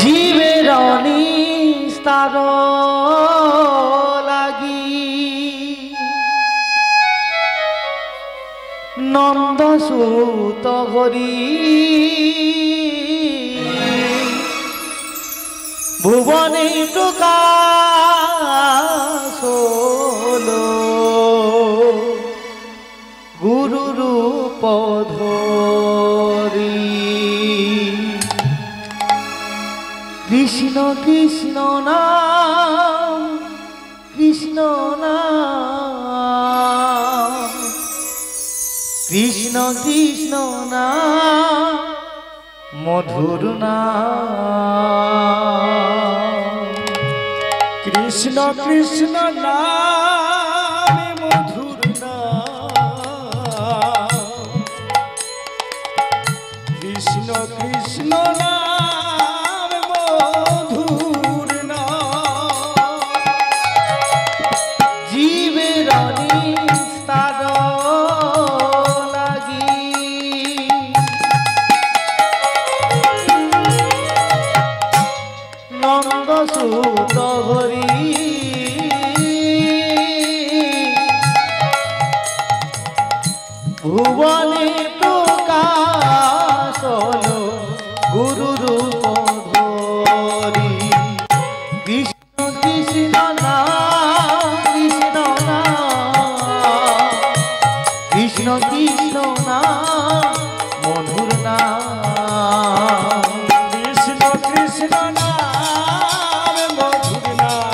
জীবের নিস্তার লাগি নন্দ সুত হরি ভুবনে প্রকাশ হলো গুরু রূপ ধরি। কৃষ্ণ কৃষ্ণ নাম কৃষ্ণ নাম কৃষ্ণ কৃষ্ণ নাম মধুর নাম। কৃষ্ণ কৃষ্ণ নাম মধুর নাম। কৃষ্ণ কৃষ্ণ নাম মধুর নাম। জীবের নিস্তার লাগি নন্দ সুত হরি ভুবনে প্রকাশ হলো গুরু রূপ ধরি। কৃষ্ণ কৃষ্ণ নাম কৃষ্ণ নাম কৃষ্ণ কৃষ্ণ নাম মধুর নাম। কৃষ্ণ কৃষ্ণ নাম মধুর নাম।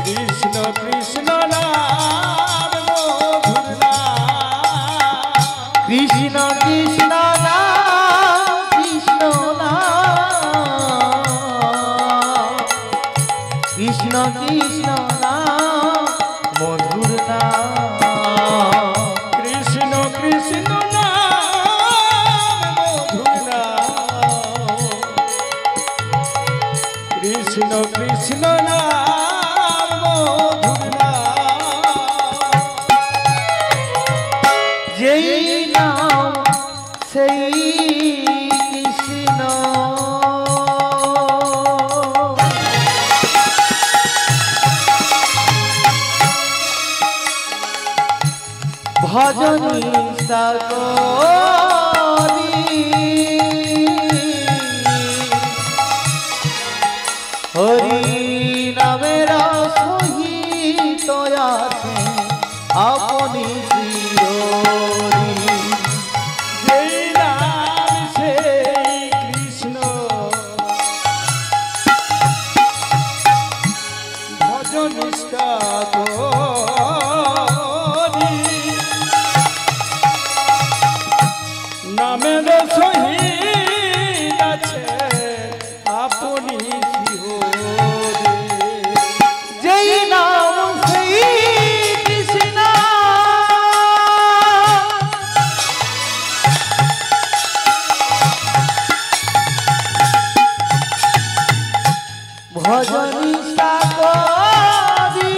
কৃষ্ণ কৃষ্ণ নাম মধুর নাম। কৃষ্ণ কৃষ্ণ নাম কৃষ্ণ নাম কৃষ্ণ কৃষ্ণ নাম মধুর নাম। কৃষ্ণ কৃষ্ণ নাম মধুর নাম। কৃষ্ণ কৃষ্ণ নাম মধুর নাম। যেই নাম সেই কৃষ্ণ ভজন করি হরি নামের সহিত আছে আপনি শ্রী যেই নাম সেই কৃষ্ণ ভজন নিষ্ঠা করি নামের সহিত আছে আপনি শ্রীহরি। যেই নাম সেই কৃষ্ণ ভজন নিষ্ঠা করি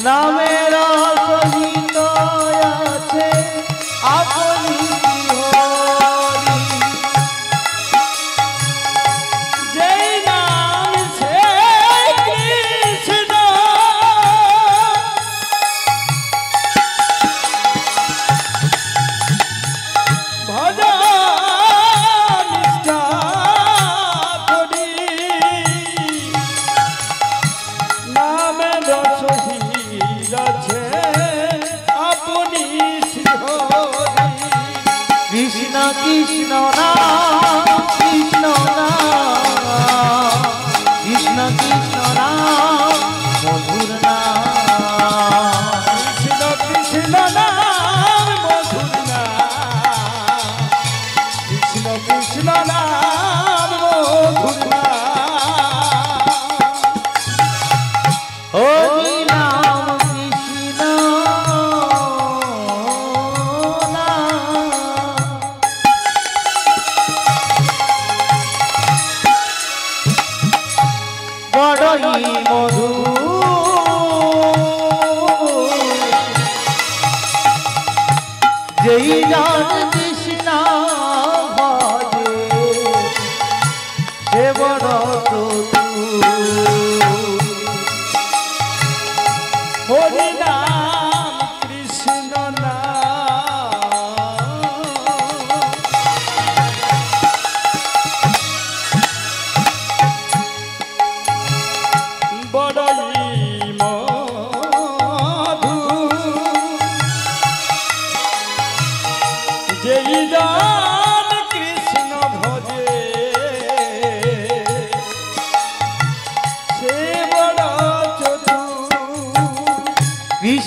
নামের সহিত আছে আপনি হরি। যেই নাম সেই কৃষ্ণ ভজন নিষ্ঠা করি নামের সহিত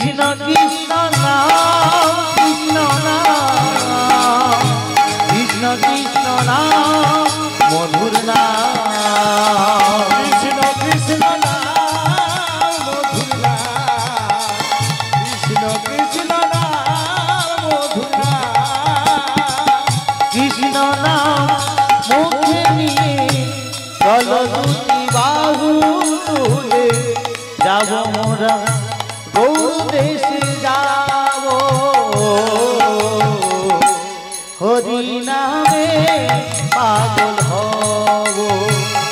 কৃষ্ণ কৃষ্ণ নাম কৃষ্ণ নাম কৃষ্ণ কৃষ্ণ নাম মধুর নাম কৃষ্ণ কৃষ্ণ নাম মধুর নাম কৃষ্ণ কৃষ্ণ নাম মধুর নাম কৃষ্ণ নাম মুখে নিয়ে চলো দুটি বাহু তুলে যাব মোরা গৌর দেশে যাব হরি নামে পাগল হব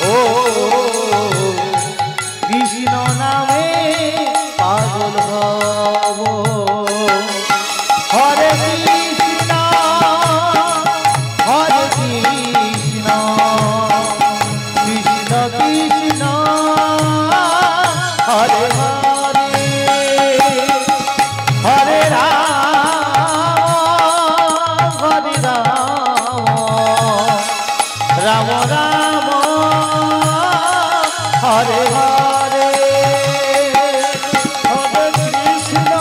ও কৃষ্ণ নামে পাগল হব হরে কৃষ্ণ হরে কৃষ্ণ কৃষ্ণ কৃষ্ণ হরে হরে হরে রাম হরে রাম রাম রাম হরে হরে হরে কৃষ্ণ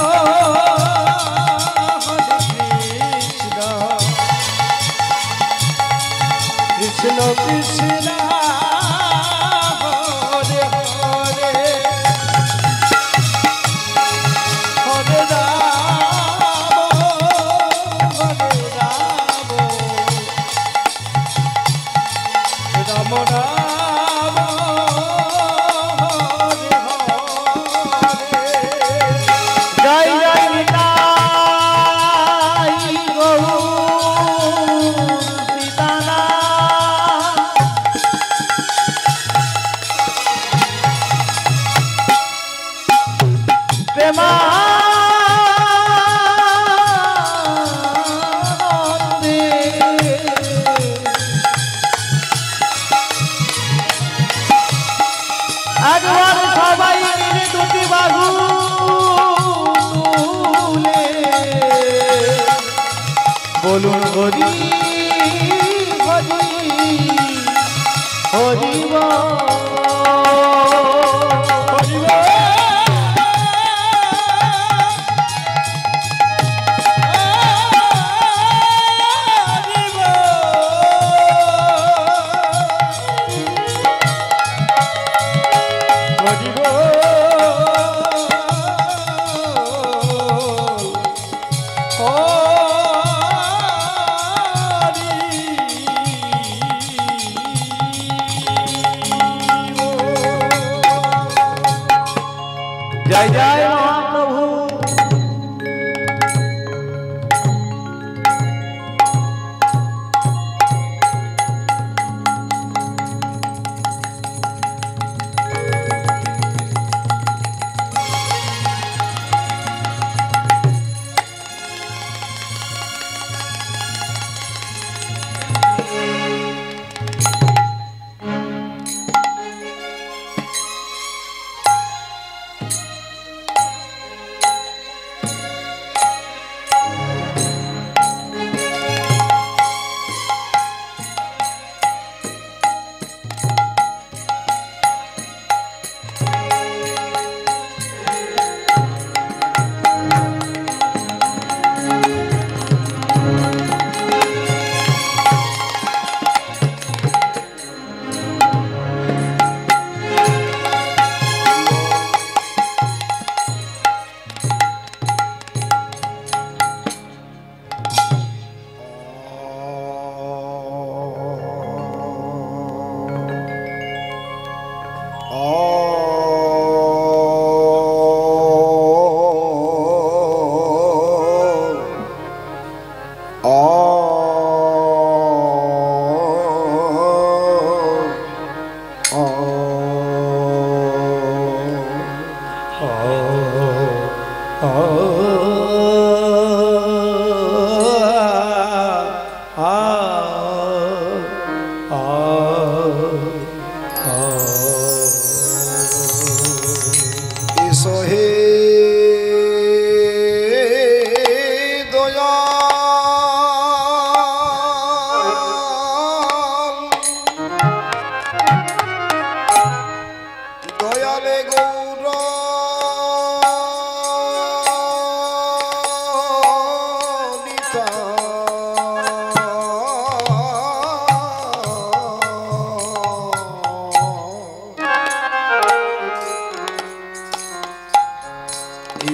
কৃষ্ণ কৃষ্ণ হরে হরে হরে রাম রাম রাম জয় জয় নিতাই গৌর সীতানাথ প্রেমানন্দে একবার সবাই মিলে দুটি বাহু তুলে বলুন হরি হরি হরিব জয় জয় মহাপ্রভু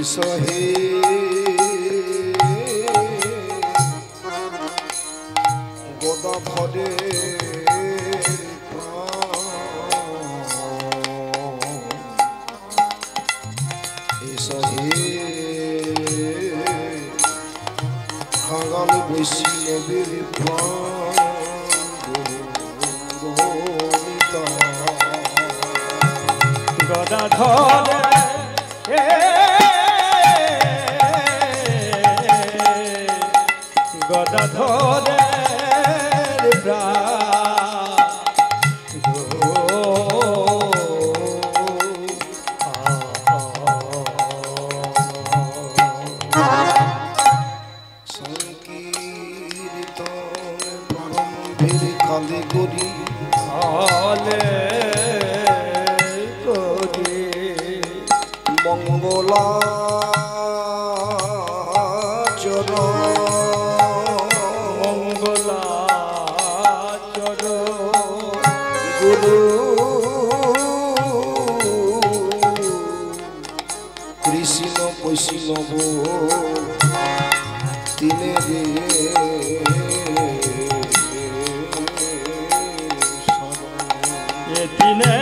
সহে গদাধরে সহে খাগাল বৈষ্ণবের গদাধর গদাধরের সংকীর্তন প্রারম্ভের কালে করি মঙ্গলাচর মঙ্গলাচর গুরু কৃষ্ণ বৈষ্ণব তিনে রে এতিনে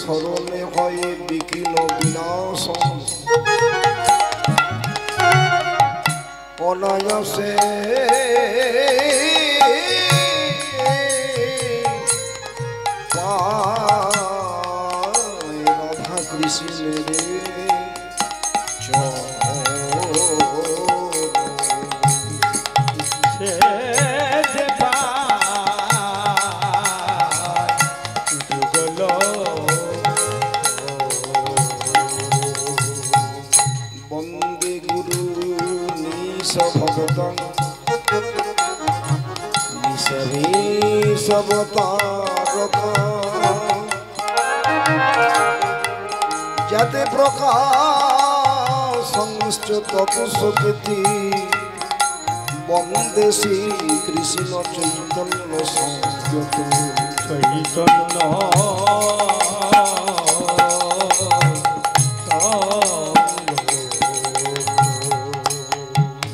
স্মরণে হয় বিঘ্ন বিনাশ অনায়াসে পায় রাধা কৃষ্ণের বন্দে গুরু নিশ ভগতং নিশভীষবতারক যাতে প্রকাশংশ্চ তৎসুকৃতি বন্দে শ্রী কৃষ্ণ চৈতন্য সংযত চৈতন্য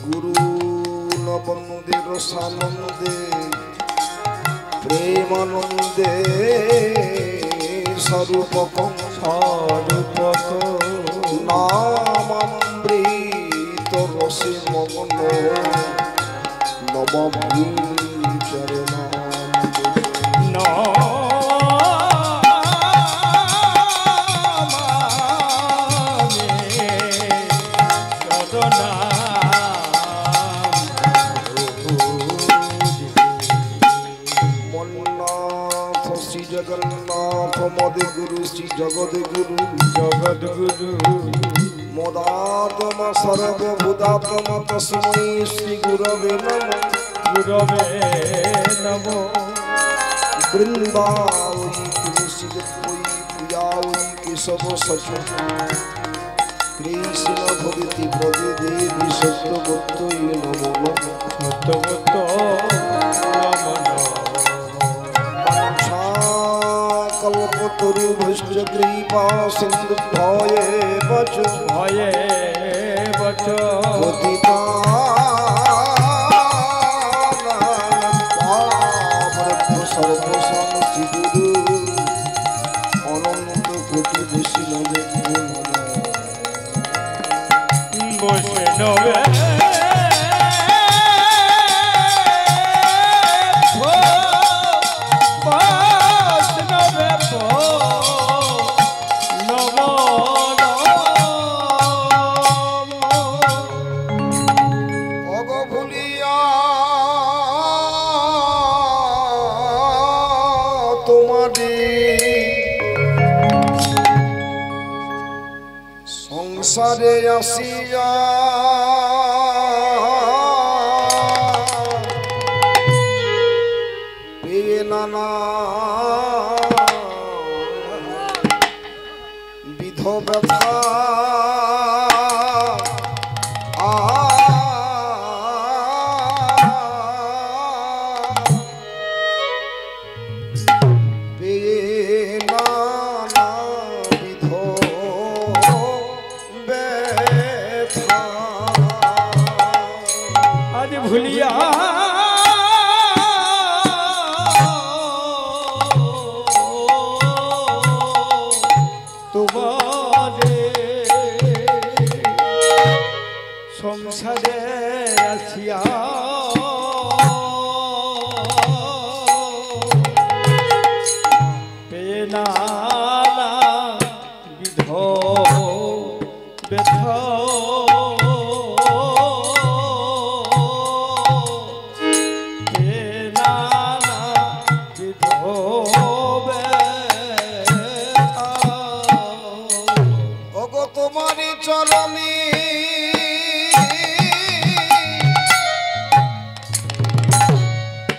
গুরু নবন্দে রসানন্দে প্রেমানন্দে স্বরূপকং স্বরূপক নামামৃত রসে মগ্ন মন্নাথ শ্রী জগন্নাথ মদে গুরু শ্রী জগদ্গুরু জগদ্গুরু মোদাত্মা সর্বভূতাত্মা তস্मै শ্রী গুরবে নমঃ গুরবে নমো বৃন্দাবৈ তুলসী বৈ প্রিয়াবৈ কেশব সচ কৃষ্ণ ভগতি পদে দেবী সত্যবত্যৈ নমো নমঃ সত্যবত কল্পতরুভশ্চ কৃপা সিন্ধু ভয়ে বচ ভয়ে বচ সর্বসংসি গুরু অনন্ত কোটি বৈষ্ণবে বৈষ্ণবে সংসারে আসিয়া পেয়ে নানা বিধ ব্যথা ভুলিয়া তোমারে সংসারে আসিয়া পেয়ে না বিধ ব্যথ তোমারি চরণে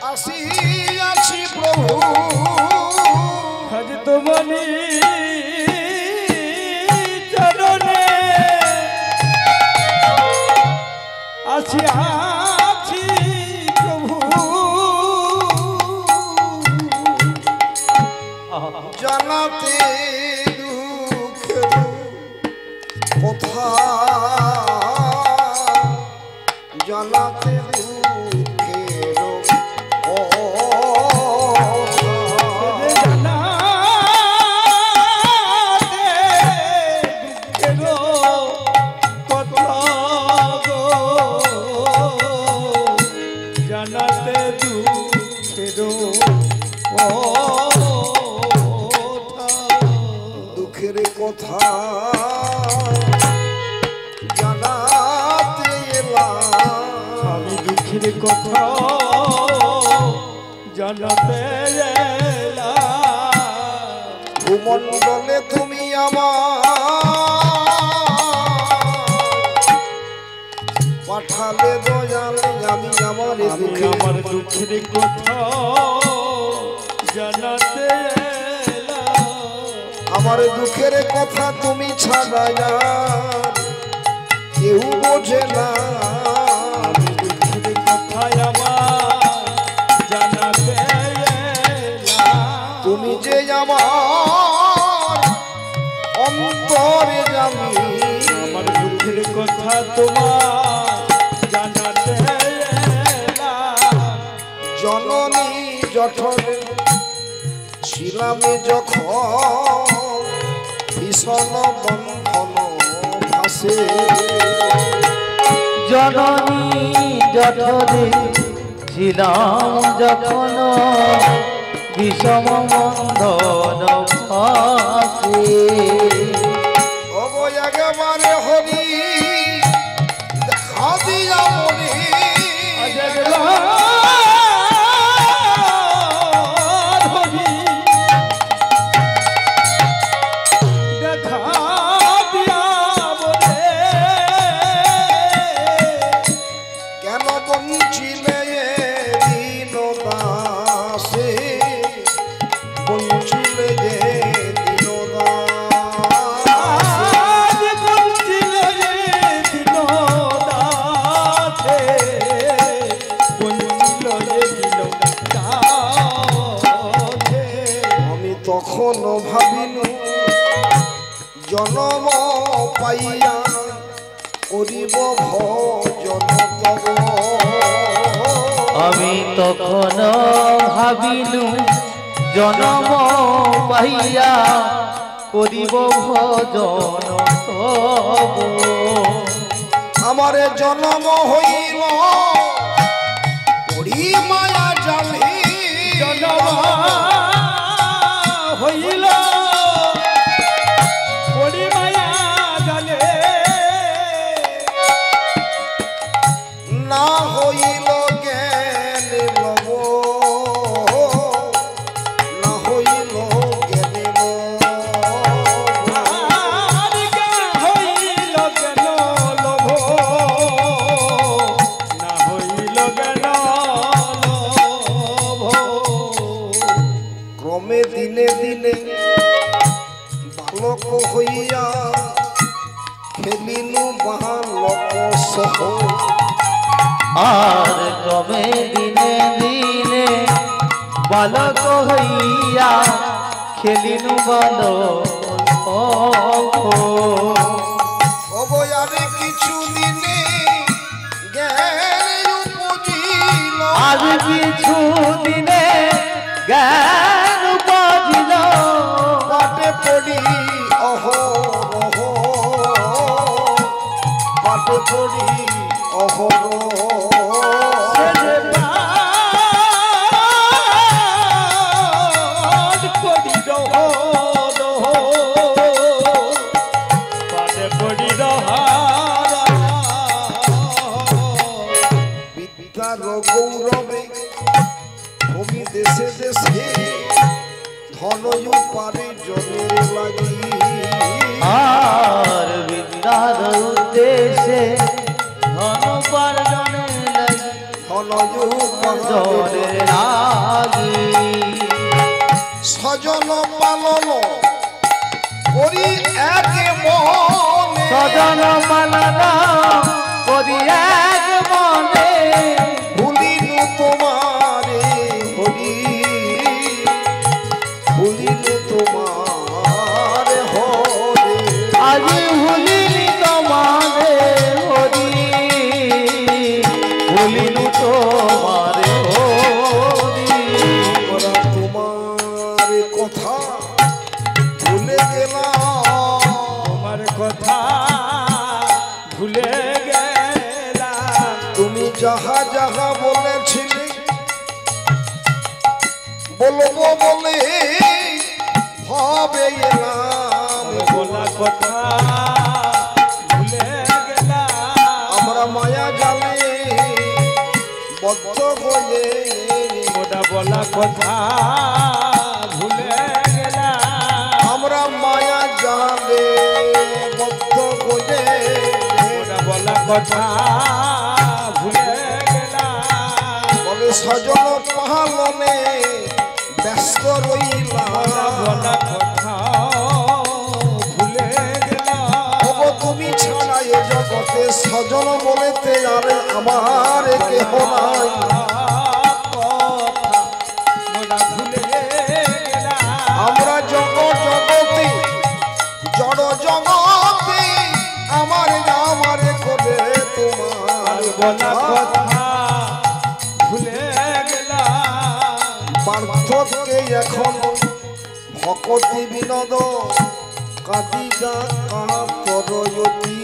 আসিয়াছি প্রভু আজ তোমারি চরণে আসিয়াছি প্রভু জানাতে কথা জানাতে দুঃখের জানাতে দুঃখের দুঃখের কথা জানাতে এলাম আমি দুঃখের কথা জানাতে ভূমণ্ডলে তুমি আমার পাঠালে দয়ালে আমি আমার দুঃখের কথা জানাতে আমার দুঃখের কথা তুমি ছাড়া কেউ বোঝে না আমি দুঃখের কথা আমার জানাতে তুমি যে আমার অন্তরে জানি আমার দুঃখের কথা তোমার জানাতে জননী জঠরে ছিলামে যখন ভীষণ বন্ধন ভাসে জননী জঠরে ছিলাম যখন বিষম বন্ধন ফাঁসে একেবারে হরি দেখা দিয়া মনে কেন বঞ্চিলে দিন দাসে বঞ্চিলে যে দিন আমি তখন ভাবিনু জনম পাইয়া করিব ভজন তব আমি তখন ভাবিলু জনম পাইয়া করিব ভজন তব আমারে জনম হইল পড়ি মায়া জালি জনম হইল পড়ি মায়া জালে না হইল জ্ঞান লব না হইল জ্ঞান হইল কেন লোভ না হইল কেন লোভ ক্রমে দিনে দিনে বালক হইয়া খেলিনু বালক সহ আর ক্রমে দিনে দিনে বালক হইয়া খেলিনু বালক অবয়ারে কিছু দিনে জ্ঞান করি অহর বিদ্যার গৌরবে ভূমি দেশে দেশে ধনয়ু পারে জনের লাগি আর বিদ্যার উদ্দেশ্যে ধন উপার্জনে লাগি ধনয়ু জনের লাগি স্বজন পালন করি একে মনে সজন পালনা করি এক মনে ভুলিনু তোমারে হরি ভুলিনু তোমারে হরে আজ ভুলিনি তোমারে হরি ভুলিনু তোমারে হরি আমরা তোমার কথা ভুলে গেলাম তোমার কথা ভুলে গেলাম তুমি যাহা যাহা বলেছিলে বলবো বলে ভাবে এলাম বলা কথা ভুলে গেলাম আমরা মায়া জালে বদ্ধ হয়ে ওটা বলা কথা ভুলে গেলাম আমরা মায়া জালে বদ্ধ হয়ে ওটা বলা কথা ভুলে গেলাম বলে সজন পালনে ব্যস্ত রইলাম বলা কথা ভুলে গেলাম ওগো তুমি ছাড়া এ জগতে সজন বলেতে আর আমার কেহ নাই আমরা জগতে জড় জগতে আমার আমার করে তোমার বলা কথা কথা ভুলে গেলাম পার্থক্যে এখন ভকতি বিনোদ কাদিদা কাতরয়তি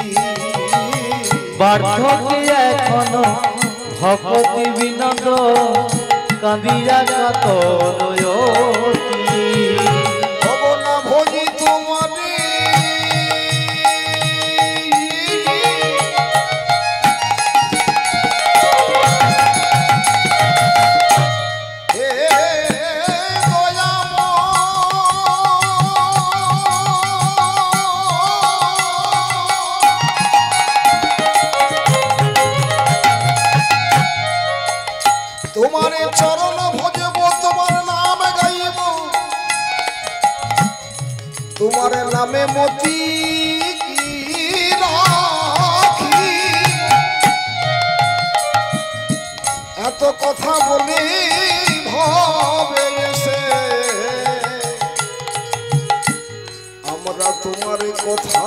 বার্ধক্যে এখনো ভকতি বিনোদ কাঁদিয়া কাতরয়তি ভবনা ভজি তোমারে হে তোমারে চরণ ভজব তোমার নাম গাইব তোমার নামে মতি রাখি এত কথা বলি ভাবে এসে আমরা তোমার কথা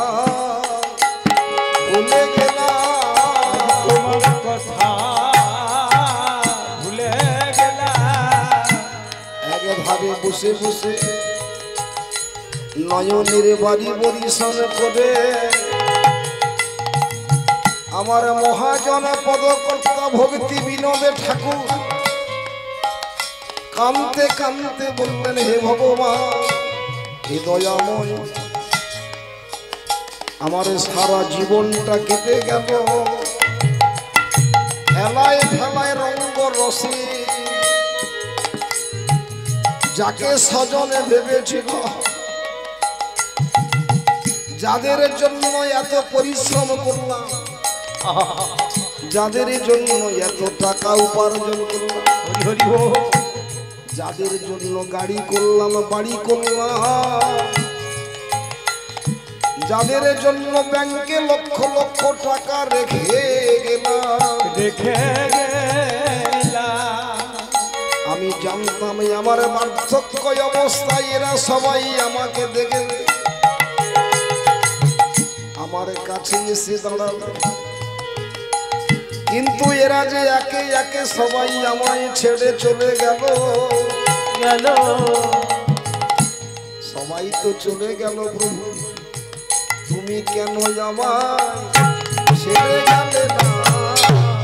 ভুলে গেলাম তোমার কথা ভুলে গেলাম একভাবে বসে বসে নয়নের বাড়ি বরিশন করে আমার মহাজন পদকর্তা ভক্তি বিনোদে ঠাকুর কানতে কানতে বললেন হে ভগবান হে দয়াময় আমার সারা জীবনটা কেটে গেল খেলায় খেলায় রঙ্গ রসে যাকে স্বজনে ভেবেছিল যাদের জন্য এত পরিশ্রম করলাম যাদের জন্য এত টাকা উপার্জন করলাম হরি হরি যাদের জন্য গাড়ি করলাম বাড়ি করলাম যাদের জন্য ব্যাংকে লক্ষ লক্ষ টাকা রেখে গেলাম রেখে গেলাম আমি জানতাম আমার বার্ধক্য অবস্থায় এরা সবাই আমাকে দেখে আমার কাছে এসে দাঁড়ালো কিন্তু এরা যে একে একে সবাই আমায় ছেড়ে চলে গেল গেল সবাই তো চলে গেল প্রভু তুমি কেন আমায় ছেড়ে গেলে না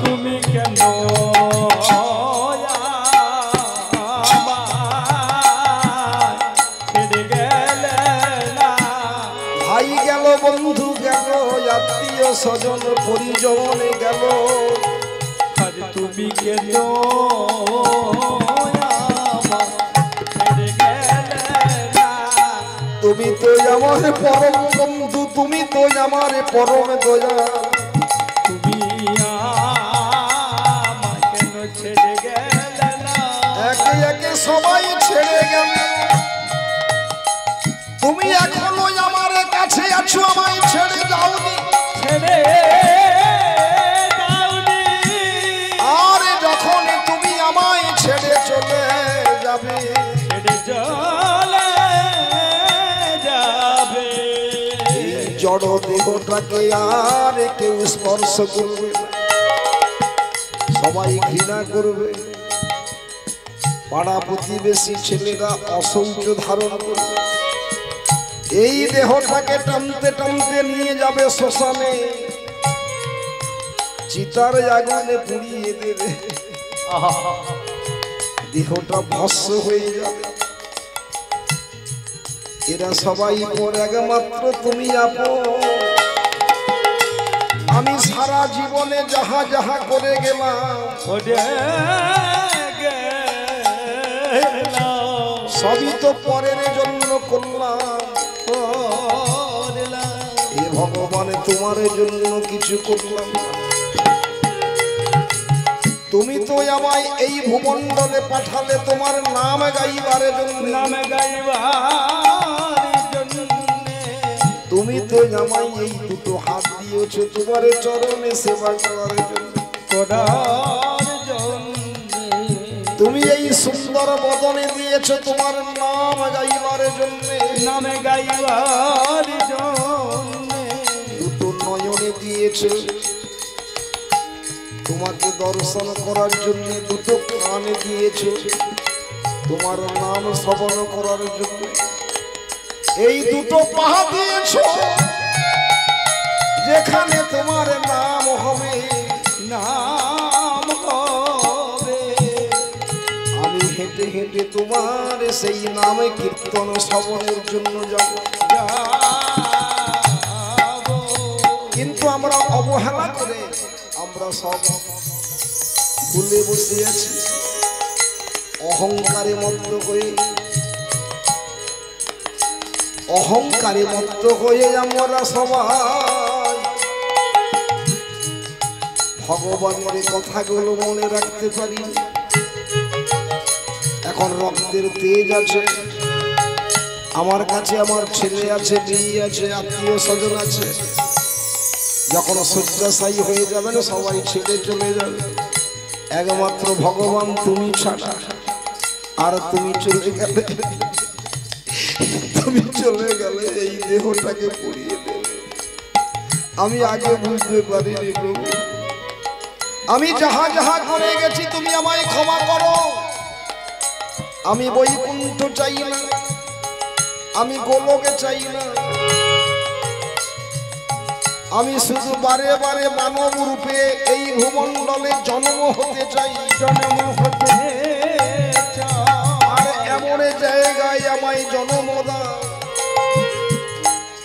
তুমি কেন ছেড়ে গেলে না? ভাই গেল, বন্ধু গেল, আত্মীয় স্বজন পরিজন গেল, আজ তুমি কেন ছেড়ে গেলে না? তুমি তো আমার পরম বন্ধু, তুমি তো আমার পরম দয়া, তুমি আমায় কেন ছেড়ে গেলে না? একে একে সবাই ছেড়ে গেল, তুমি এখনো আমার কাছে আছো, আমায় ছেড়ে যাওনি। ছেড়ে যাওনি, আর যখন তুমি আমায় ছেড়ে চলে যাবে, ছেড়ে চলে যাবে, জড় দেহটাকে আর কেউ স্পর্শ করবে না, সবাই ঘৃণা করবে, পাড়া প্রতিবেশী ছেলেরা অশৌচ ধারণ করবে, এই দেহটাকে টানতে টানতে নিয়ে যাবে শ্মশানে, চিতার আগুনে পুড়িয়ে দেবে, দেহটা ভস্ম হয়ে যাবে। এরা সবাই পর, একমাত্র তুমি আপন। আমি সারা জীবনে যাহা যাহা করে গেলাম, করে গেলাম, সবই তো পরের জন্য করলাম। করলাম, হে ভগবান, তোমার জন্য কিছু করলাম না। তুমি তো আমায় এই ভূমণ্ডলে পাঠালে তোমার নাম গাইবার জন্য, নামে গাইবার জন্যে, তুমি তো আমায় এই দুটো হাত দিয়েছো তোমার চরণে সেবা করার জন্য, করার জন্যে, তুমি এই সুন্দর বদনে দিয়েছো তোমার নাম গাইবার জন্য, নামে গাইবার জন্যে, দুটো নয়নে দিয়েছো তোমাকে দর্শন করার জন্য, দুটো কানে দিয়েছো তোমার নাম শ্রবণ করার জন্য, এই দুটো পা দিয়েছো যেখানে তোমার নাম হবে, নাম হবে, আমি হেঁটে হেঁটে তোমার সেই নামে কীর্তন শ্রবণের জন্য যাব। যাব, কিন্তু আমরা অবহেলা করে আমরা সব ভুলে বসে আছি, অহংকারে মত্ত হয়ে, অহংকারে মত্ত হয়ে আমরা সবাই ভগবানের কথাগুলো মনে রাখতে পারি। এখন রক্তের তেজ আছে, আমার কাছে আমার ছেলে আছে, মেয়ে আছে, আত্মীয় স্বজন আছে, যখন শয্যাশায়ী হয়ে যাবেন সবাই ছেড়ে চলে যাবে, একমাত্র ভগবান তুমি ছাড়া। আর তুমি চলে গেলে, তুমি চলে গেলে এই দেহটাকে পুড়িয়ে দেবে। আমি আগে বুঝতে পারিনি প্রভু, আমি যাহা যাহা করে গেছি তুমি আমায় ক্ষমা করো। আমি বৈকুণ্ঠ চাই না, আমি গোলকে চাই না, আমি শুধু বারে বারে মানব রূপে এই ভূমণ্ডলে জন্ম হতে চাই, জন্ম হতে আর এমন জায়গায় আমায় জন্ম দাও,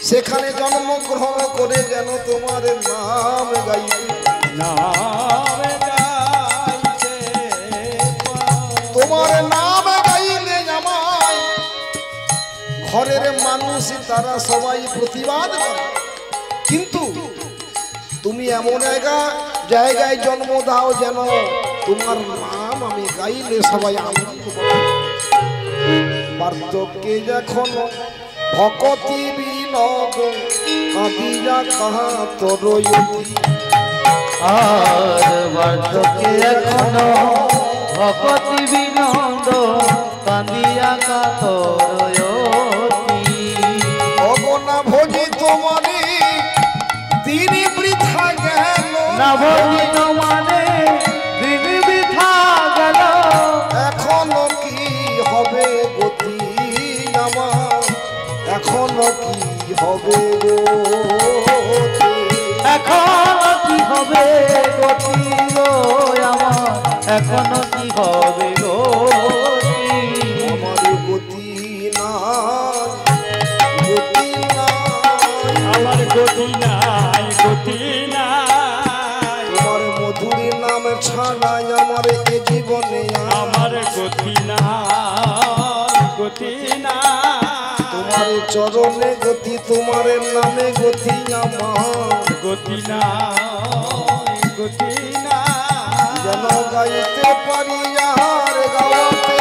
সেখানে জন্মগ্রহণ করে যেন তোমার নাম গাইবে, নাম গাইতে তোমার নাম গাইলে আমায় ঘরের মানুষ তারা সবাই প্রতিবাদ করে, কিন্তু তুমি এমন জায়গায় জন্ম দাও যেন তোমার নাম আমি গাইলে সবাই আনন্দ করে। বার্ধক্যে যখন ভকতি বিনোদ কাঁদিয়া কাহা তোর, আর বার্ধক্যে এখনো ভকতি বিনোদ কান্দিয়া কাতরয়তি, অগনা ভোজি তোমারে দিন বৃথা গেল, না ভজি তোমারে দিন বৃথা গেল, এখনো কি হবে গতি আমার, এখনো কি হবে গতি, এখন নাই গতি নাই তোমার মধুর নাম ছাড়াই আমার এ জীবনে আমার গতি নাই গতি নাই তোমার চরণে গতি তোমার নামে গতি আমার গতি নাই গতি নাই যেন গাইতে পারি আর গাওয়াতে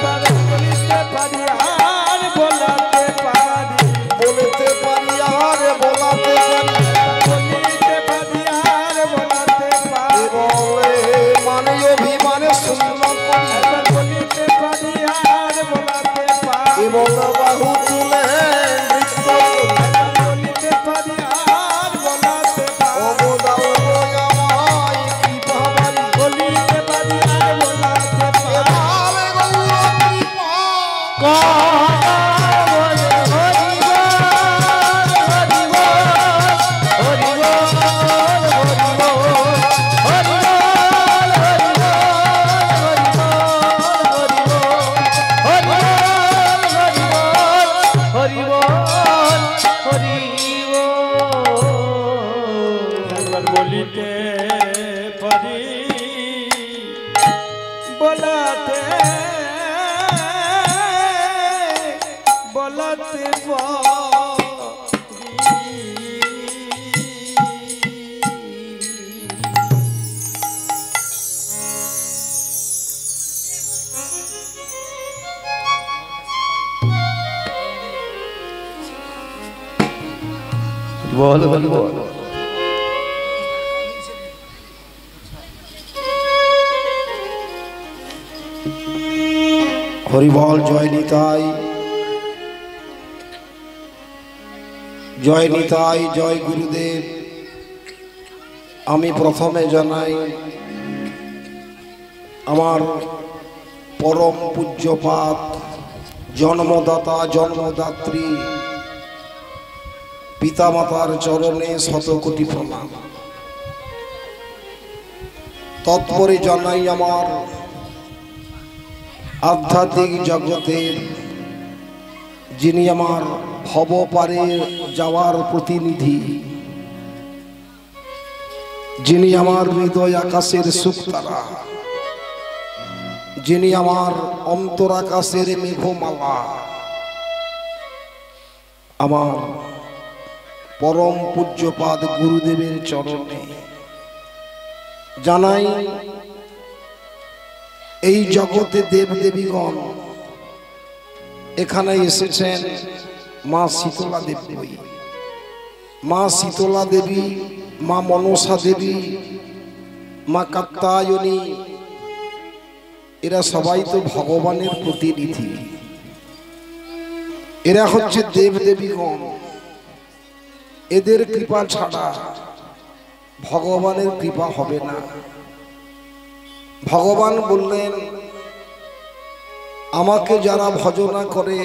পারি বলিতে পারি আর বলাতে পারি বলতে পারি আর বলাতে পারি বলিতে পারি আর বলাতে পারি বলে মানে অভিমানে শূন্য করি বলিতে পারি আর বলাতে পারি এবং বাহু তুলে নৃত্য করি। বলিতে পারি আর বলাতে পারি অবদান আমায় কৃপা বাড়ি বলিতে পারি আর বলাতে পারি এভাবে গৌর কৃপা একবার বলিতে পারি বলাতে বলাতে বল বল বল হরিবল জয় নিতাই জয় নিতাই জয় গুরুদেব। আমি প্রথমে জানাই আমার পরম পূজ্যপাত জন্মদাতা জন্মদাত্রী পিতামাতার চরণে শতকোটি প্রণাম। তৎপরে জানাই আমার আধ্যাত্মিক জগতের যিনি আমার ভব পারে যাওয়ার প্রতিনিধি, যিনি আমার হৃদয় আকাশের সুখতারা, যিনি আমার অন্তর আকাশের মেঘমালা, আমার পরম পূজ্যপাদ গুরুদেবের চরণে জানাই এই জগতে দেবদেবীগণ এখানে এসেছেন মা শীতলা দেবী, মা শীতলা দেবী, মা মনসা দেবী, মা কাত্যায়নী, এরা সবাই তো ভগবানের প্রতিনিধি। এরা হচ্ছে দেবদেবীগণ। এদের কৃপা ছাড়া ভগবানের কৃপা হবে না। ভগবান বললেন আমাকে যারা ভজনা করে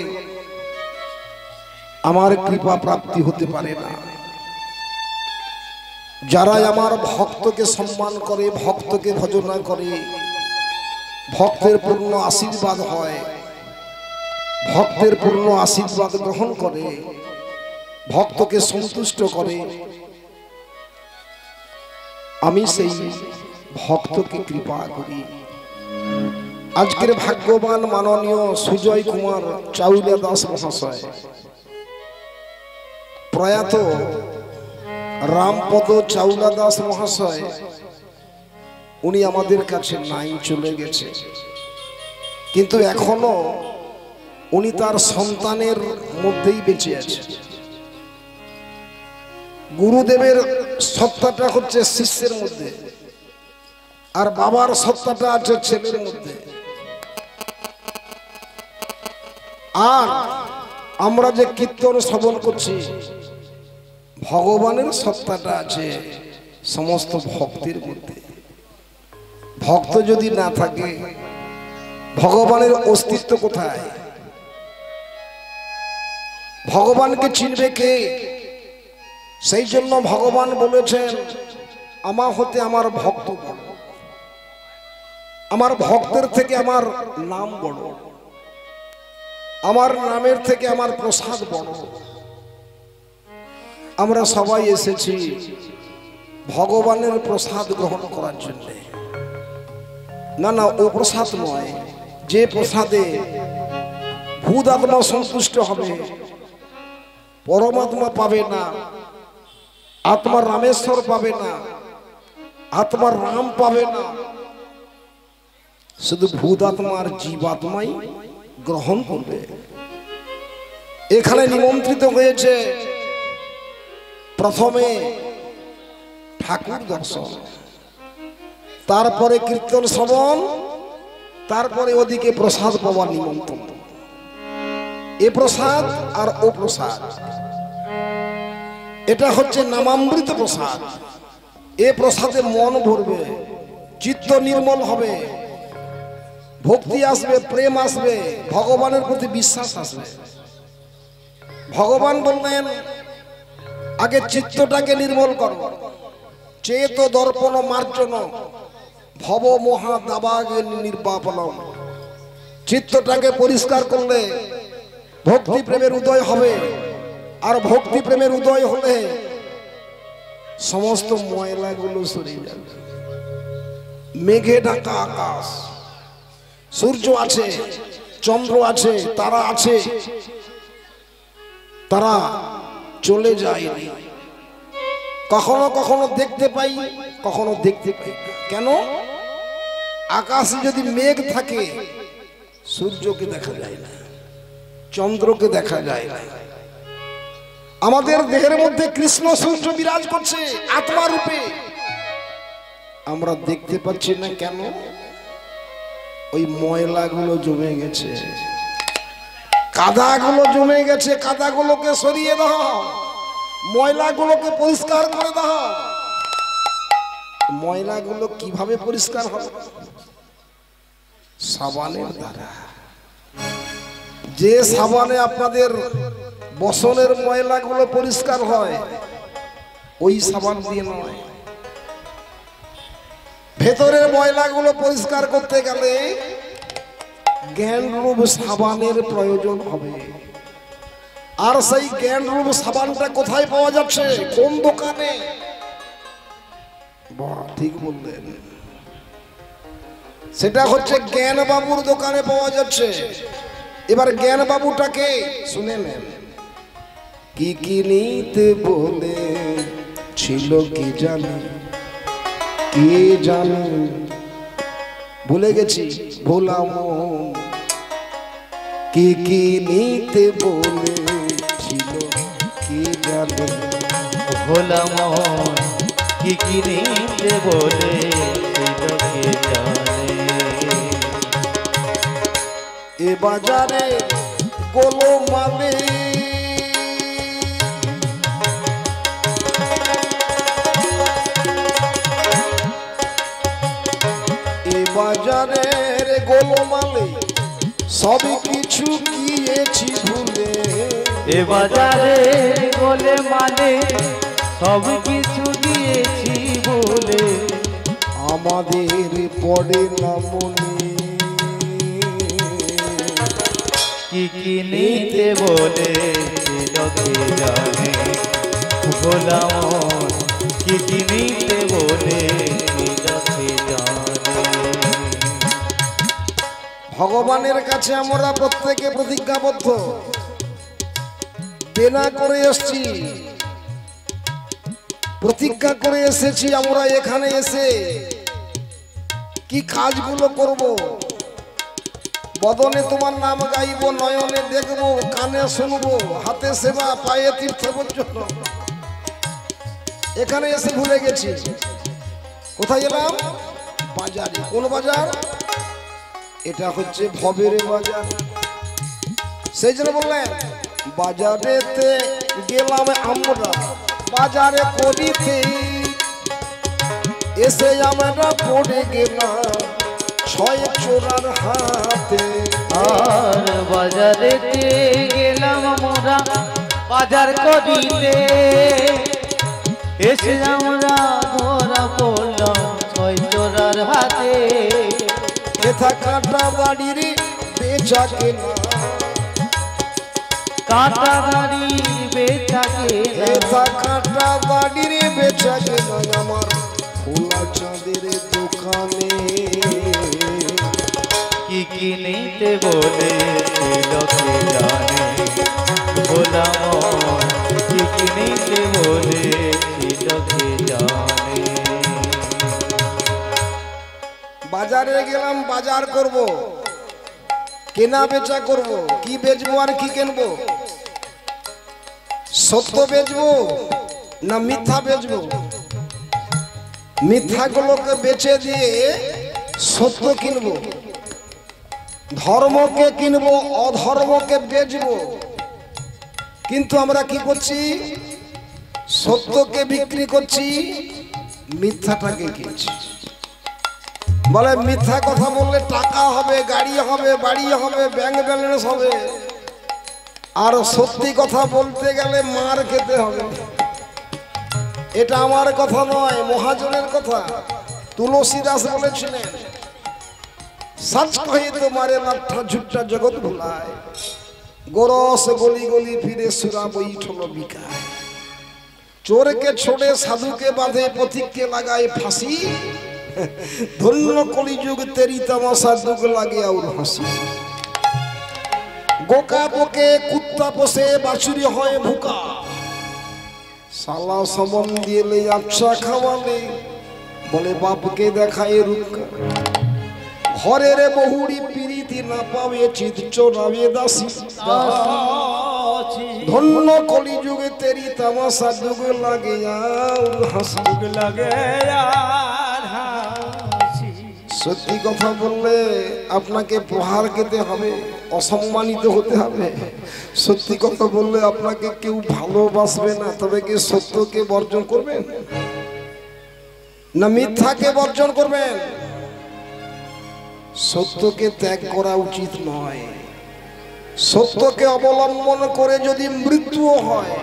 আমার কৃপা প্রাপ্তি হতে পারে না। যারা আমার ভক্তকে সম্মান করে, ভক্তকে ভজনা করে, ভক্তের পূর্ণ আশীর্বাদ হয়, ভক্তের পূর্ণ আশীর্বাদ গ্রহণ করে, ভক্তকে সন্তুষ্ট করে, আমি সেই ভক্তকে কৃপা করি। আজকের ভাগ্যবান মাননীয় সুজয় কুমার চাউলা দাস মহাশয়, প্রয়াত রামপদ চাউলা দাস মহাশয়, উনি আমাদের কাছে নাই, চলে গেছে। কিন্তু এখনো উনি তার সন্তানের মধ্যেই বেঁচে আছে। গুরুদেবের সত্তাটা হচ্ছে শিষ্যের মধ্যে, আর বাবার সত্তাটা আছে ছেলের মধ্যে। আর আমরা যে কীর্তন শ্রবণ করছি, ভগবানের সত্তাটা আছে সমস্ত ভক্তের মধ্যে। ভক্ত যদি না থাকে, ভগবানের অস্তিত্ব কোথায়? ভগবানকে চিনবে কে? সেই জন্য ভগবান বলেছেন আমার হতে আমার ভক্ত বড়, আমার ভক্তের থেকে আমার নাম বড়, আমার নামের থেকে আমার প্রসাদ বড়। আমরা সবাই এসেছি ভগবানের প্রসাদ গ্রহণ করার জন্য। না না, ও প্রসাদ নয়, যে প্রসাদে ভূত আত্মা সন্তুষ্ট হবে, পরমাত্মা পাবে না, আত্মার রামেশ্বর পাবে না, আত্মার রাম পাবে না, শুধু ভূত আত্মা আর জীবাত্মাই গ্রহণ করবে। এখানে নিমন্ত্রিত হয়েছে প্রথমে ঠাকুর দর্শন, তারপরে কীর্তন শ্রবণ, তারপরে ওদিকে প্রসাদ পাওয়ার নিমন্ত্রণ। এ প্রসাদ আর ও প্রসাদ, এটা হচ্ছে নামামৃত প্রসাদ। এ প্রসাদে মন ভরবে, চিত্ত নির্মল হবে, ভক্তি আসবে, প্রেম আসবে, ভগবানের প্রতি বিশ্বাস আসবে। ভগবান বললেন আগে চিত্তটাকে নির্মল করো, চেত দর্পণ মার্জন ভব মহা দাবাগে নির্বাপনম। চিত্তটাকে পরিষ্কার করলে ভক্তি প্রেমের উদয় হবে, আর ভক্তি প্রেমের উদয় হলে সমস্ত ময়লাগুলো সরে যাবে। মেঘে ঢাকা আকাশ, সূর্য আছে, চন্দ্র আছে, তারা আছে, তারা চলে যায়নি। কখনো কখনো দেখতে পাই, কখনো দেখতে পাই না। কেন? আকাশে যদি মেঘ থাকে সূর্যকে দেখা যায় না, চন্দ্রকে দেখা যায় না। আমাদের দেহের মধ্যে কৃষ্ণ সূর্য বিরাজ করছে আত্মা রূপে, আমরা দেখতে পাচ্ছি না। কেন? ওই ময়লাগুলো জমে গেছে, কাদাগুলো জমে গেছে, কাদাগুলোকে সরিয়ে দাও, ময়লাগুলোকে পরিষ্কার করে দাও। ময়লাগুলো কিভাবে পরিষ্কার হবে? সাবানের দ্বারা। যে সাবানে আপনাদের বসনের ময়লাগুলো পরিষ্কার হয়, ওই সাবান দিয়ে নয়। ভেতরের ময়লাগুলো পরিষ্কার করতে গেলে জ্ঞানরূপ সাবানের প্রয়োজন হবে। আর সেই জ্ঞানরূপ সাবানটা কোথায় পাওয়া যাচ্ছে? কোন দোকানে? বাহ, ঠিক বললেন, সেটা হচ্ছে জ্ঞান বাবুর দোকানে পাওয়া যাচ্ছে। এবার জ্ঞান বাবুটাকে শুনে নেন। কি কি নিতে বলে ছিল কি জানি, কে জানি, ভুলে গেছি, ভোলাম। কি কি নিতে বলে ছিল কি জানি, ভোলাম। কি কি নিতে বলে ছিল কে জানে। এ বাজারে গোলমালে বাজারের গোলমালে সব কিছু গিয়েছি ভুলে। এ বাজারে গোলমালে সব কিছু গিয়েছি ভুলে। আমাদের পড়ে না মনে কি কি নিতে বলে ছিল কে জানে। ভোলাম। কি কি নিতে বলে ছিল কে জানে। ভগবানের কাছে আমরা প্রত্যেকে প্রতিজ্ঞাবদ্ধ, দেনা করে এসেছি, প্রতিজ্ঞা করে এসেছি। আমরা এখানে এসে কি কাজগুলো করব? বদনে তোমার নাম গাইব, নয়নে দেখবো, কানে শুনবো, হাতে সেবা, পায়ে তীর্থ পর্যন্ত। এখানে এসে ভুলে গেছি। কোথায় এলাম? বাজারে। কোন বাজার? এটা হচ্ছে ভবের বাজার। সেই জন্য বললেন বাজারেতে গেলাম আমরা, বাজারে করিতে এসে আমরা পড়ে গেলাম ছয় চোরার হাতে। আর বাজারেতে গেলাম আমরা বাজার করিতে, এসে আমরা ধরা পড়লাম ছয় চোরার হাতে। এথা কাটা বাড়ির বেচা কেনা, কাটা গাড়ির বেচাকে এটা কাটা বাড়ির বেচাকে আমার খোলা চাঁদের দোকানে কি কিনিতে বলে লোকে জানে ভোলা মন কি কিনিতে বলে লোকে জানে। বাজারে গেলাম, বাজার করব, কেনা বেচা করব, কি বেচবো আর কি কিনবো? সত্য বেচবো না মিথ্যা বেচবো? মিথ্যাগুলোকে বেচে দিয়ে সত্য কিনবো, ধর্মকে কিনবো, অধর্মকে বেচবো। কিন্তু আমরা কি করছি? সত্যকে বিক্রি করছি, মিথ্যাটাকে কিনছি। বলে মিথ্যা কথা বললে টাকা হবে, গাড়ি হবে, বাড়ি হবে, ব্যাংক ব্যালেন্স হবে, আর সত্যি কথা বলতে গেলে মার খেতে হবে। এটা আমার কথা নয়, মহাজনের কথা। তুলসী দাস বলেছিলেন, সচ কহে তোমারে লাঠা ঝুট্টা জগৎ ভুলায়, গোরস গলি গলি ফিরে সুরা বৈঠল বিকায়। চোরকে ছোড়ে সাধুকে বাঁধে, পথিককে লাগায় ফাঁসি, ধন্য কলিযুগ তেরি তামাশা দুগ লাগে আর হাসি। গোকা পোকে কুত্তা পোষে, বাছুরি হয় ভুকা, সালা সমন দিলে আচ্ছা খাওয়ালে, বলে বাপকে দেখায় রুকা। ঘরের বহুড়ি পিরিতি না পাবে, চিত চোরাবে দাসী। ধন্য কলিযুগে তেরি তামাশা দুগ লাগে আর হাসি। সত্যি কথা বললে আপনাকে প্রহার খেতে হবে, অসম্মানিত হতে হবে। সত্যি কথা বললে আপনাকে কেউ ভালোবাসবে না। তবে কি সত্যকে বর্জন করবেন না মিথ্যাকে বর্জন করবেন? সত্যকে ত্যাগ করা উচিত নয়। সত্যকে অবলম্বন করে যদি মৃত্যুও হয়,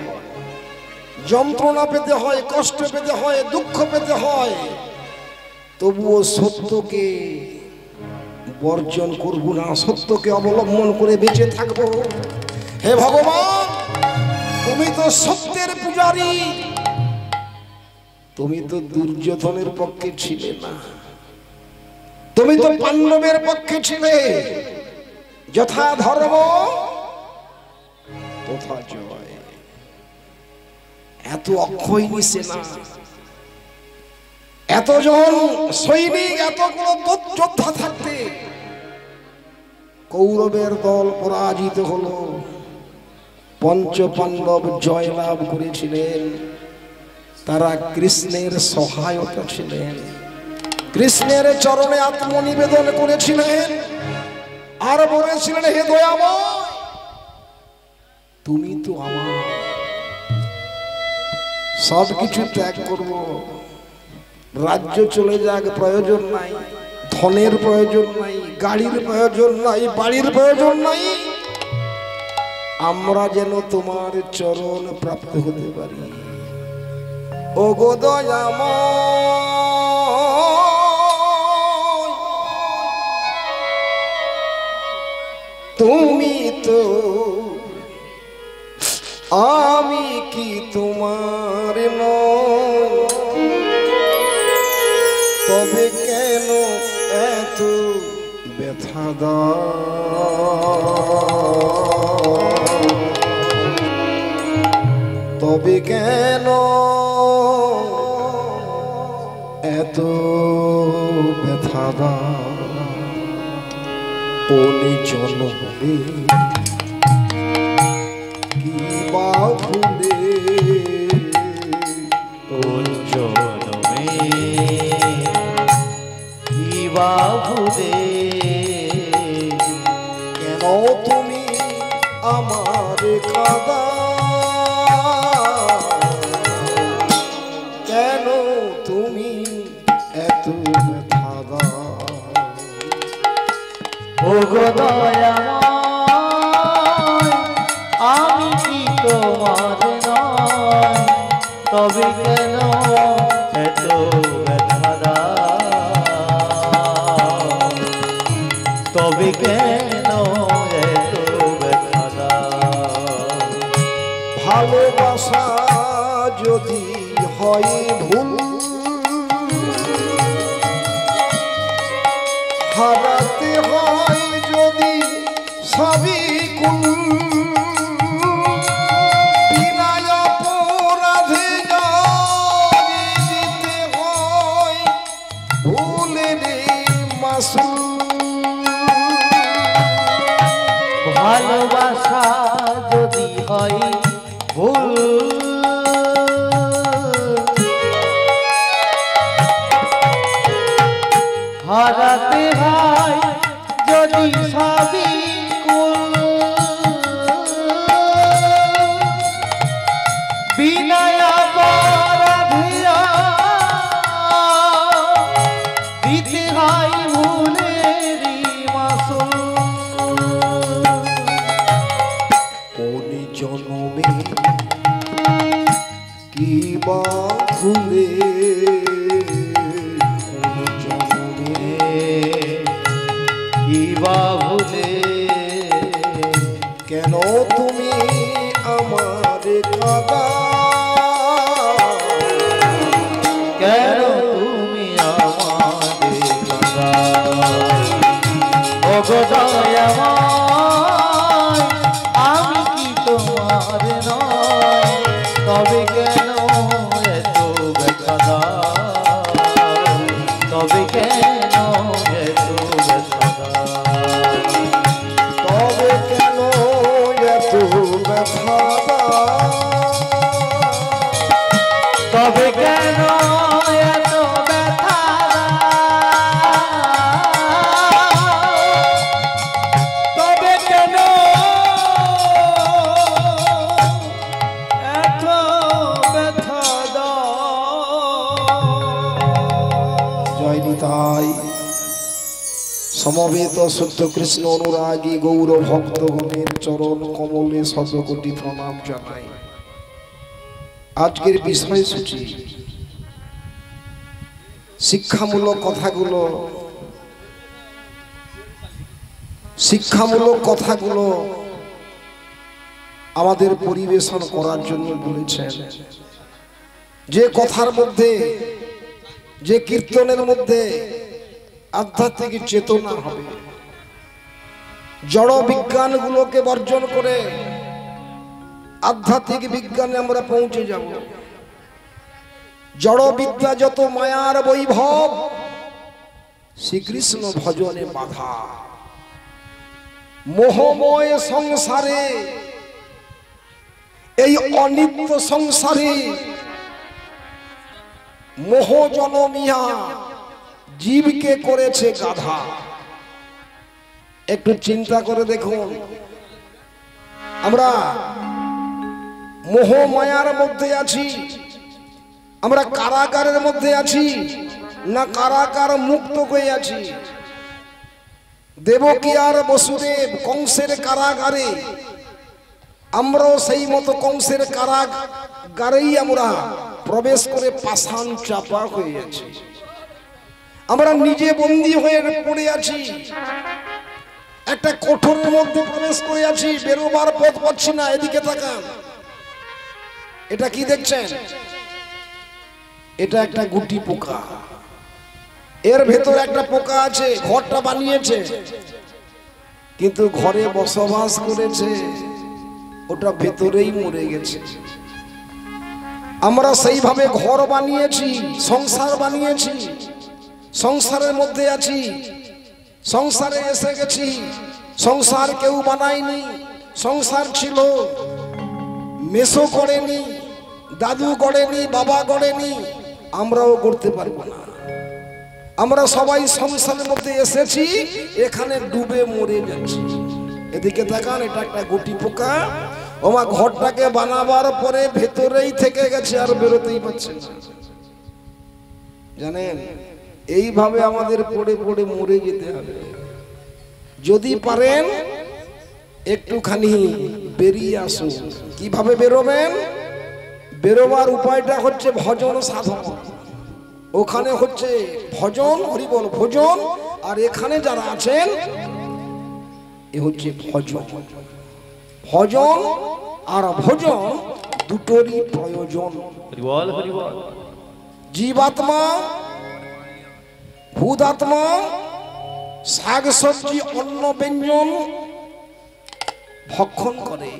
যন্ত্রণা পেতে হয়, কষ্ট পেতে হয়, দুঃখ পেতে হয়, তবুও সত্যকে বর্জন করব না, সত্যকে অবলম্বন করে বেঁচে থাকবো। হে ভগবান, তুমি তো সত্যের পূজারী, তুমি তো দুর্যোধনের পক্ষে ছিলে না, তুমি তো পাণ্ডবের পক্ষে ছিলে। যথা ধর্ম তথা জয়। এত অক্ষয় সেনা, এতজন সৈনিক, এতগুলো যোদ্ধা থাকতে কৌরবের দল পরাজিত হলো। পঞ্চ পাণ্ডব জয়লাভ করেছিলেন, তারা কৃষ্ণের সহায়তা ছিলেন, কৃষ্ণের চরণে আত্মনিবেদন করেছিলেন, আর বলেছিলেন, হে দয়াময়, তুমি তো আমার, সবকিছু ত্যাগ করব, রাজ্য চলে যাক, প্রয়োজন নাই, ধনের প্রয়োজন নাই, গাড়ির প্রয়োজন নাই, বাড়ির প্রয়োজন নাই, আমরা যেন তোমার চরণ প্রাপ্ত হতে পারি। ও গো দয়াময়, তুমি তো, আমি কি তোমার নয়? তবে কেন এত ব্যথা দাও? তবে কেন এত ব্যথা দাও? ওনি জনমে কি বা ভুলে, কোন জনমে কি বা ভুলে, কেন তুমি আমার কাঁদা? কেন তুমি এত ব্যথা দাও? ও গো দয়াময়, আমি কি তোমার নয়? তবে কেন এত ব্যথা দাও? তবে কেন এত ব্যথা দাও? ভালো হয় ভুল, হারাতে হয় যদি সবই কুল, বিনা অপরাধে যদি দিতে হয় ভুলের মাসুল। ভালোবাসা যদি হয় ভুল, হারাতে হয় যদি সবই কুল, বিনা অপরাধে দিতে হয় ভুলেরই মাসুল। কোন জনমে কি বা ভুলে, কোন জনমে কি বা ভুলে কেন তুমি আমার কাদা, কেন তুমি আমাদের কাঁদা। ওগো দয়াময় আমি কি তোমার নয়, তবে কেন এত ব্যথা দাও, তবে কেন এত ব্যথা দাও। তবে কেন এত ব্যথা দাও, তবে কেন এত ব্যথা দাও, তবে কেন এত ব্যথা দাও। জয় নিতাই। সমবেত শুদ্ধ কৃষ্ণ অনুরাগী গৌর ভক্তগণের চরণ কমলে শতকোটি প্রণাম জানাই। আজকের বিষয়সূচি শিক্ষামূলক কথাগুলো, শিক্ষামূলক কথাগুলো আমাদের পরিবেশন করার জন্য বলেছেন। যে কথার মধ্যে, যে কীর্তনের মধ্যে আধ্যাত্মিক চেতনা হবে, জড় বিজ্ঞানগুলোকে বর্জন করে আধ্যাত্মিক বিজ্ঞানে আমরা পৌঁছে যাব। জড় বিদ্যা যত মায়ার বৈভব, শ্রীকৃষ্ণ ভজনে বাধা। মোহময় সংসারে, এই অনিত্য সংসারে মোহ জনমিয়া জীবকে করেছে গাধা। একটু চিন্তা করে দেখুন, আমরা মোহ মায়ার মধ্যে আছি, আমরা কারাগারের মধ্যে আছি না কারাগার মুক্ত হয়ে আছি? দেবকী আর বসুদেব কংসের কারাগারে, আমরাও সেই মতো কংসের কারাগারেই আমরা প্রবেশ করে পাষাণ চাপা হয়ে আছি। আমরা নিজে বন্দী হয়ে পড়ে আছি, একটা কঠোরের মধ্যে প্রবেশ করে আছি, বেরোবার পথ পাচ্ছি না। এদিকে তাকান, এটা কি দেখছেন? এটা একটা গুটি পোকা। এর ভেতরে একটা পোকা আছে, ঘরটা বানিয়েছে, কিন্তু ঘরে বসবাস করেছে, ওটা ভেতরেই মরে গেছে। আমরা সেইভাবে ঘর বানিয়েছি, সংসার বানিয়েছি, সংসারের মধ্যে আছি, সংসারে এসে গেছি। সংসার কেউ বানায়নি, সংসার ছিল, মেসো করেনি, দাদু গড়েনি, বাবা গড়েনি, আমরাও করতে পারবো না। আমরা সবাই সংসারের মধ্যে এসেছি, এখানে ডুবে মরে যাচ্ছি। এদিকে তাকান, এটা একটা গুটি পোকা। ওমা ঘরটাকে বানাবার পরে ভেতরেই থেকে গেছে, আর বেরোতেই পারছে না। জানেন, এইভাবে আমাদের পড়ে পড়ে মরে যেতে হবে। যদি পারেন একটুখানি বেরিয়ে আসুন। কিভাবে বেরোবেন? বেরোবার উপায়টা হচ্ছে ভজন সাধন। ওখানে হচ্ছে ভজন, হরিবল ভজন, আর এখানে যারা আছেন এ হচ্ছে ভজন। ভজন আর ভজন দুটোরই প্রয়োজন। হরিবল হরিবল। জীবাত্মা ভূতাত্মা শাক সবজি অন্ন ব্যঞ্জন ভক্ষণ করে,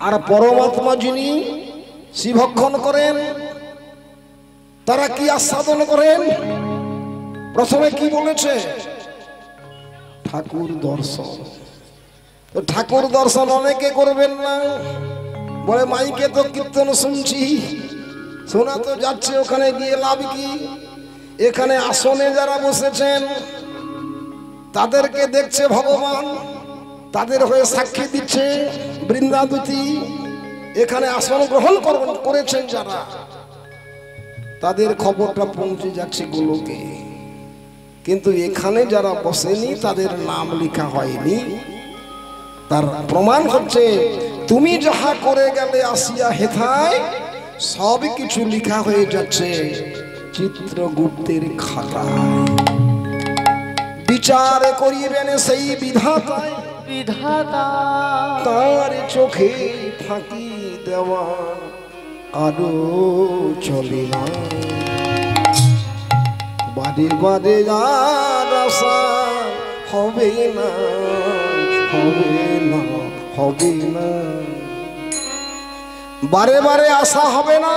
আর পরমাত্মা যিনি শিভক্ষণ করেন তারা কি আস্বাদন করেন? প্রথমে কি বলেছে? ঠাকুর দর্শন। তো ঠাকুর দর্শন অনেকে করবেন না, বলে মাইকে তো কীর্তন শুনছি, শোনা তো যাচ্ছে, ওখানে গিয়ে লাভ কি? এখানে আসনে যারা বসেছেন তাদেরকে দেখছে ভগবান, তাদের হয়ে সাক্ষী দিচ্ছে বৃন্দাদূতী। এখানে আসন গ্রহণ করেছেন যারা, তাদের খবরটা পৌঁছে যাচ্ছে গোলকে, কিন্তু এখানে যারা বসেনি তাদের নাম লেখা হয়নি। তার প্রমাণ হচ্ছে তুমি যাহা করে গেলে আসিয়া হেথায় সব কিছু লেখা হয়ে যাচ্ছে চিত্রগুপ্তের খাতায়। বিচার করিবেন সেই বিধাতায়, বিধাতা তার চোখে ফাঁকি দেওয়া আরো চলে না। বারে বারে আর আশা হবে না, হবে না, হবে না, বারে বারে আশা হবে না।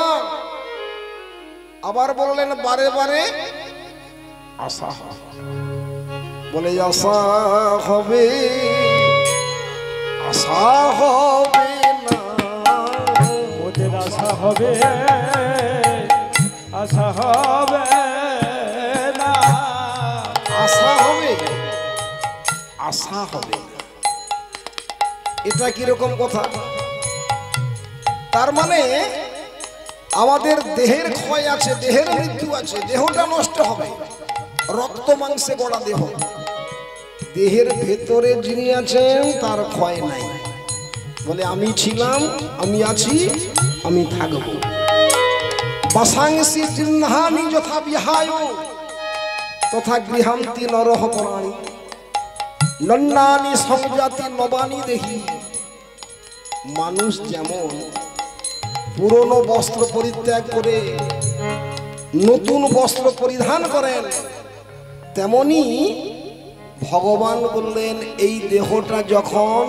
আবার বললেন বারে বারে আশা হবে, বলে আশা হবে, আশা হবে না, ওদের আশা হবে, আশা হবে না, আশা হবে, আশা হবে না। এটা কিরকম কথা? তার মানে আমাদের দেহের ক্ষয় আছে, দেহের মৃত্যু আছে, দেহটা নষ্ট হবে, রক্ত মাংসে গড়া দেহ। দেহের ভেতরে যিনি আছেন তার ক্ষয় নাই, বলে আমি ছিলাম, আমি আছি, আমি থাকব। বাসাংসি চিহ্নানি যথা বিহায় তথা গৃহান্তি নরহ প্রাণী, নন্নানি সংজাতি নবানি দেহি। মানুষ যেমন পুরনো বস্ত্র পরিত্যাগ করে নতুন বস্ত্র পরিধান করেন, তেমনি ভগবান বললেন এই দেহটা যখন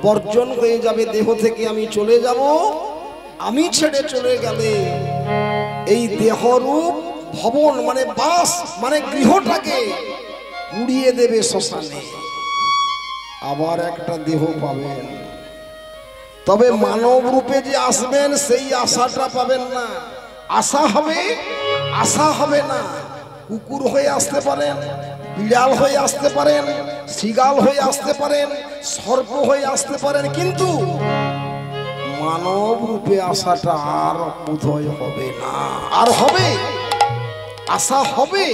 বর্জন হয়ে যাবে, দেহ থেকে আমি চলে যাব, আমি ছেড়ে চলে গেলে এই দেহরূপ ভবন মানে বাস মানে গৃহটাকে উড়িয়ে দেবে শ্মশানে, আবার একটা দেহ পাবেন। তবে মানব রূপে যে আসবেন সেই আশাটা পাবেন না। আশা হবে, আশা হবে না। কুকুর হয়ে আসতে পারেন, বিড়াল হয়ে আসতে পারেন, শিগাল হয়ে আসতে পারেন, সর্প হয়ে আসতে পারেন, কিন্তু মানব রূপে আশাটা আর বোধহয় হবে না। আর হবে, আশা হবে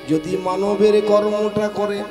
যদি মানবের কর্মটা করেন।